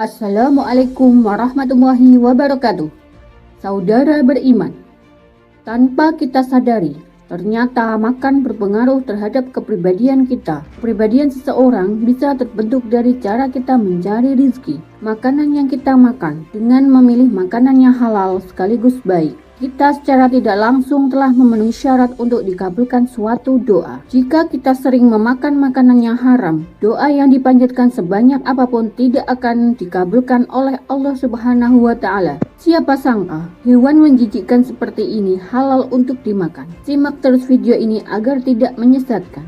Assalamualaikum warahmatullahi wabarakatuh. Saudara beriman, tanpa kita sadari, ternyata makan berpengaruh terhadap kepribadian kita. Kepribadian seseorang bisa terbentuk dari cara kita mencari rezeki. Makanan yang kita makan, dengan memilih makanan yang halal sekaligus baik, kita secara tidak langsung telah memenuhi syarat untuk dikabulkan suatu doa. Jika kita sering memakan makanan yang haram, doa yang dipanjatkan sebanyak apapun tidak akan dikabulkan oleh Allah Subhanahu wa Ta'ala. Siapa sangka hewan menjijikkan seperti ini halal untuk dimakan. Simak terus video ini agar tidak menyesatkan.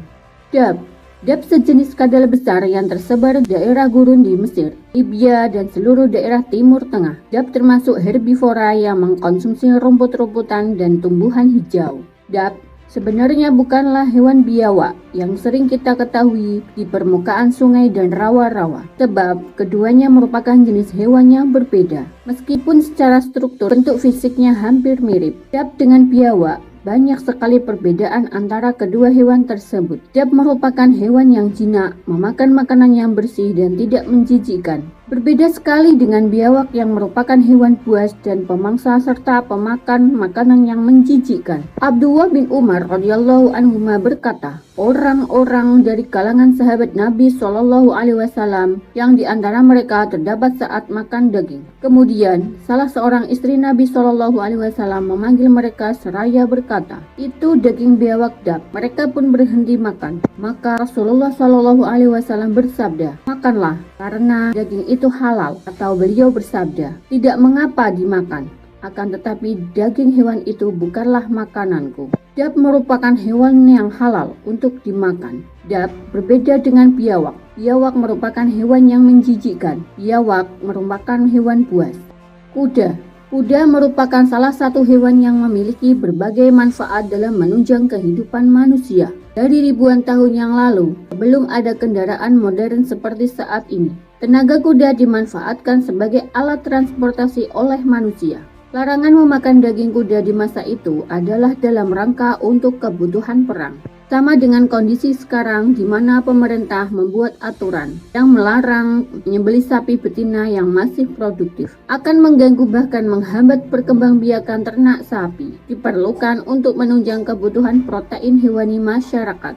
Dab sejenis kadal besar yang tersebar di daerah gurun di Mesir, Libya, dan seluruh daerah Timur Tengah. Dab termasuk herbivora yang mengkonsumsi rumput-rumputan dan tumbuhan hijau. Dab sebenarnya bukanlah hewan biawak yang sering kita ketahui di permukaan sungai dan rawa-rawa, sebab keduanya merupakan jenis hewan yang berbeda. Meskipun secara struktur bentuk fisiknya hampir mirip, dab dengan biawak banyak sekali perbedaan antara kedua hewan tersebut. Dab merupakan hewan yang jinak, memakan makanan yang bersih dan tidak menjijikkan. Berbeda sekali dengan biawak yang merupakan hewan buas dan pemangsa serta pemakan makanan yang menjijikkan. Abdullah bin Umar radhiyallahu anhuma berkata, orang-orang dari kalangan sahabat Nabi Shallallahu Alaihi Wasallam yang diantara mereka terdapat saat makan daging. Kemudian salah seorang istri Nabi Shallallahu Alaihi Wasallam memanggil mereka seraya berkata, itu daging biawak dab. Mereka pun berhenti makan. Maka Rasulullah Shallallahu Alaihi Wasallam bersabda, makanlah karena daging itu halal. Atau beliau bersabda, tidak mengapa dimakan, akan tetapi daging hewan itu bukanlah makananku. Dab merupakan hewan yang halal untuk dimakan. Dab berbeda dengan biawak. Biawak merupakan hewan yang menjijikkan. Biawak merupakan hewan buas. Kuda merupakan salah satu hewan yang memiliki berbagai manfaat dalam menunjang kehidupan manusia. Dari ribuan tahun yang lalu, sebelum ada kendaraan modern seperti saat ini, tenaga kuda dimanfaatkan sebagai alat transportasi oleh manusia. Larangan memakan daging kuda di masa itu adalah dalam rangka untuk kebutuhan perang. Sama dengan kondisi sekarang di mana pemerintah membuat aturan yang melarang menyembelih sapi betina yang masih produktif, akan mengganggu bahkan menghambat perkembangbiakan ternak sapi, diperlukan untuk menunjang kebutuhan protein hewani masyarakat.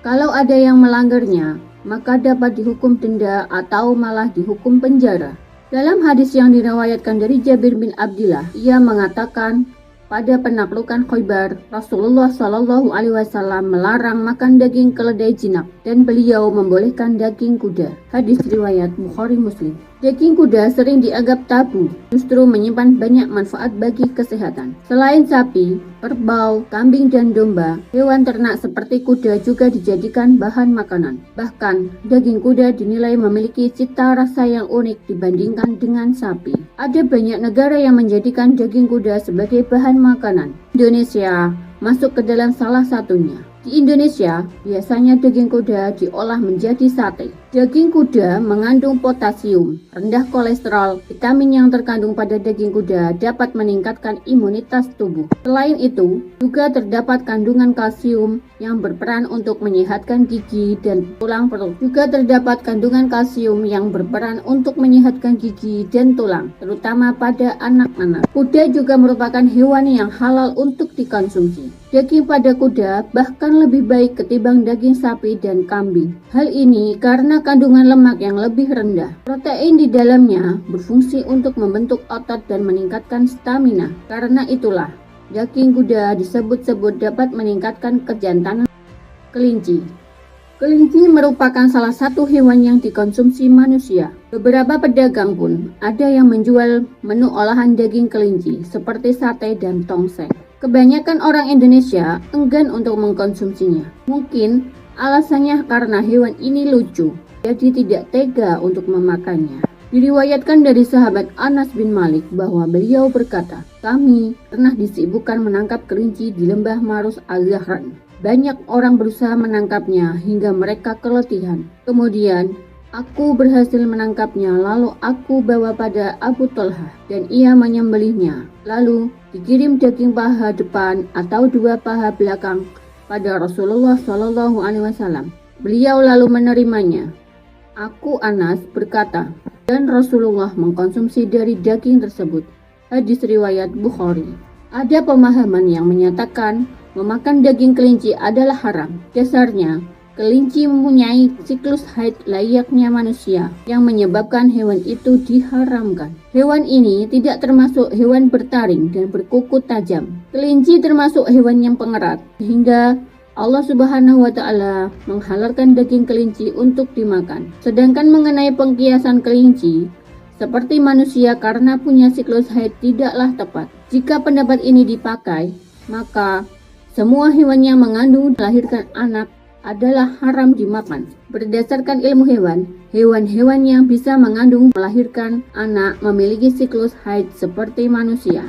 Kalau ada yang melanggarnya, maka dapat dihukum denda atau malah dihukum penjara. Dalam hadis yang diriwayatkan dari Jabir bin Abdillah, ia mengatakan, pada penaklukan Khaybar, Rasulullah Shallallahu Alaihi Wasallam melarang makan daging keledai jinak dan beliau membolehkan daging kuda. Hadis riwayat Bukhari Muslim. Daging kuda sering dianggap tabu, justru menyimpan banyak manfaat bagi kesehatan. Selain sapi, kerbau, kambing, dan domba, hewan ternak seperti kuda juga dijadikan bahan makanan. Bahkan, daging kuda dinilai memiliki cita rasa yang unik dibandingkan dengan sapi. Ada banyak negara yang menjadikan daging kuda sebagai bahan makanan. Indonesia masuk ke dalam salah satunya. Di Indonesia, biasanya daging kuda diolah menjadi sate. Daging kuda mengandung potasium, rendah kolesterol. Vitamin yang terkandung pada daging kuda dapat meningkatkan imunitas tubuh. Selain itu, juga terdapat kandungan kalsium yang berperan untuk menyehatkan gigi dan tulang perut. Juga terdapat kandungan kalsium yang berperan untuk menyehatkan gigi dan tulang, terutama pada anak-anak. Kuda juga merupakan hewan yang halal untuk dikonsumsi. Daging pada kuda bahkan lebih baik ketimbang daging sapi dan kambing. Hal ini karena kandungan lemak yang lebih rendah. Protein di dalamnya berfungsi untuk membentuk otot dan meningkatkan stamina. Karena itulah, daging kuda disebut-sebut dapat meningkatkan kejantanan. Kelinci merupakan salah satu hewan yang dikonsumsi manusia. Beberapa pedagang pun ada yang menjual menu olahan daging kelinci seperti sate dan tongseng. Kebanyakan orang Indonesia enggan untuk mengkonsumsinya. Mungkin alasannya karena hewan ini lucu, jadi tidak tega untuk memakannya. Diriwayatkan dari sahabat Anas bin Malik bahwa beliau berkata, kami pernah disibukkan menangkap kelinci di lembah Marus Al-Zahran. Banyak orang berusaha menangkapnya hingga mereka keletihan. Kemudian aku berhasil menangkapnya, lalu aku bawa pada Abu Talha dan ia menyembelihnya. Lalu dikirim daging paha depan atau dua paha belakang pada Rasulullah Shallallahu Alaihi Wasallam. Beliau lalu menerimanya. Aku Anas berkata, dan Rasulullah mengkonsumsi dari daging tersebut. Hadis riwayat Bukhari. Ada pemahaman yang menyatakan memakan daging kelinci adalah haram. Dasarnya, kelinci mempunyai siklus haid layaknya manusia yang menyebabkan hewan itu diharamkan. Hewan ini tidak termasuk hewan bertaring dan berkuku tajam. Kelinci termasuk hewan yang pengerat, sehingga Allah Subhanahu wa Ta'ala menghalalkan daging kelinci untuk dimakan. Sedangkan mengenai pengkiasan kelinci, seperti manusia karena punya siklus haid tidaklah tepat. Jika pendapat ini dipakai, maka semua hewan yang mengandung dan melahirkan anak adalah haram dimakan. Berdasarkan ilmu hewan, hewan-hewan yang bisa mengandung melahirkan anak memiliki siklus haid seperti manusia.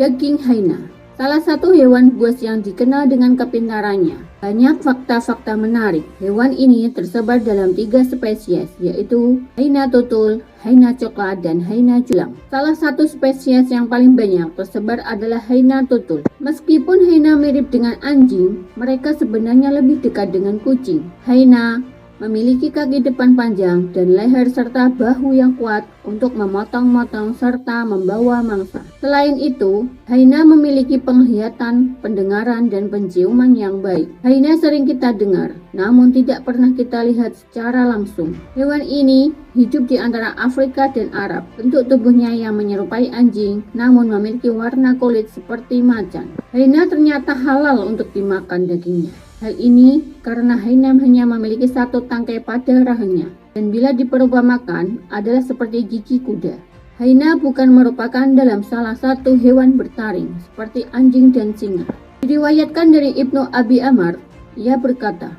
Daging hyena, salah satu hewan buas yang dikenal dengan kepintarannya. Banyak fakta-fakta menarik. Hewan ini tersebar dalam 3 spesies, yaitu hyena tutul, hyena coklat, dan hyena julang. Salah satu spesies yang paling banyak tersebar adalah hyena tutul. Meskipun hyena mirip dengan anjing, mereka sebenarnya lebih dekat dengan kucing. Hyena memiliki kaki depan panjang dan leher serta bahu yang kuat untuk memotong-motong serta membawa mangsa. Selain itu, hyena memiliki penglihatan, pendengaran, dan penciuman yang baik. Hyena sering kita dengar, namun tidak pernah kita lihat secara langsung. Hewan ini hidup di antara Afrika dan Arab. Bentuk tubuhnya yang menyerupai anjing, namun memiliki warna kulit seperti macan. Hyena ternyata halal untuk dimakan dagingnya. Hal ini karena hyena hanya memiliki 1 tangkai pada rahangnya, dan bila diperumpamakan adalah seperti gigi kuda. Hyena bukan merupakan dalam salah satu hewan bertaring seperti anjing dan singa. Diriwayatkan dari Ibnu Abi Amr, ia berkata,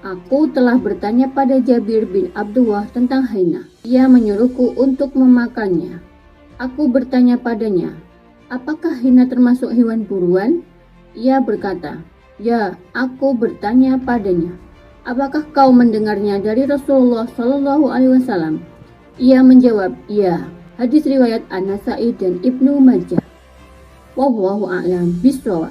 "Aku telah bertanya pada Jabir bin Abdullah tentang hyena. Ia menyuruhku untuk memakannya. Aku bertanya padanya, apakah hyena termasuk hewan buruan? Ia berkata, ya, aku bertanya padanya, apakah kau mendengarnya dari Rasulullah Shallallahu Alaihi Wasallam? Ia menjawab, ya. Hadis riwayat An-Nasai dan Ibnu Majah. Wallahu a'lam bishawab.